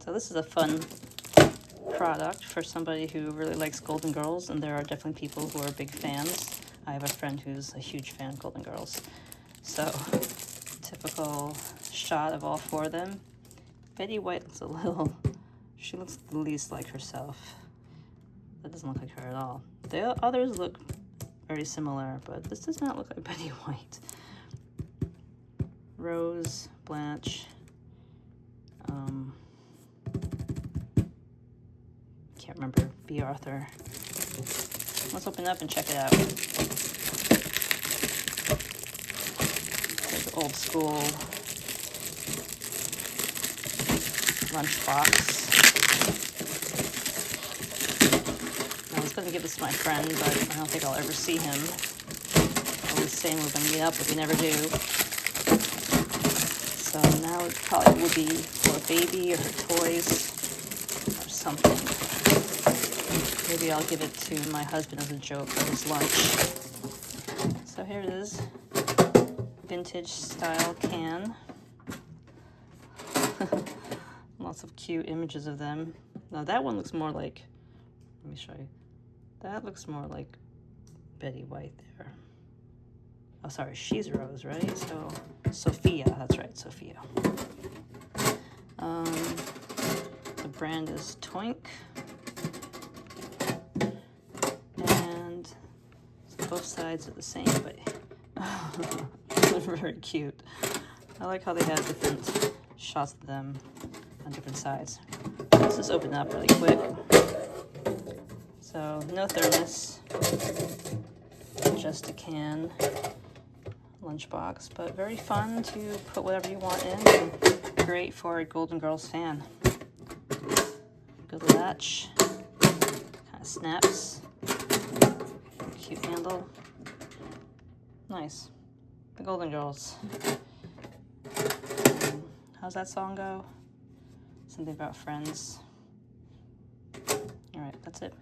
So this is a fun product for somebody who really likes Golden Girls, and there are definitely people who are big fans. I have a friend who's a huge fan of Golden Girls. So, typical shot of all four of them. Betty White looks a little, she looks the least like herself. That doesn't look like her at all. The others look very similar, but this does not look like Betty White. Rose, Blanche, can't remember, B. Arthur. Let's open it up and check it out. There's old school lunchbox. I was going to give this to my friend, but I don't think I'll ever see him. Always saying we're going to meet up, but we never do. So now it probably will be for a baby or her toys or something. Maybe I'll give it to my husband as a joke for his lunch. So here it is. Vintage style can. Lots of cute images of them. Now that one looks more like, let me show you. That looks more like Betty White there. Oh, sorry, she's Rose, right? So, Sophia, that's right, Sophia. The brand is Toynk. And both sides are the same, but they're very cute. I like how they have different shots of them on different sides. Let's just open it up really quick. So, no thermos, just a can, lunchbox, but very fun to put whatever you want in, and great for a Golden Girls fan. Good latch, kind of snaps, cute handle, nice. The Golden Girls. How's that song go? Something about friends. All right, that's it.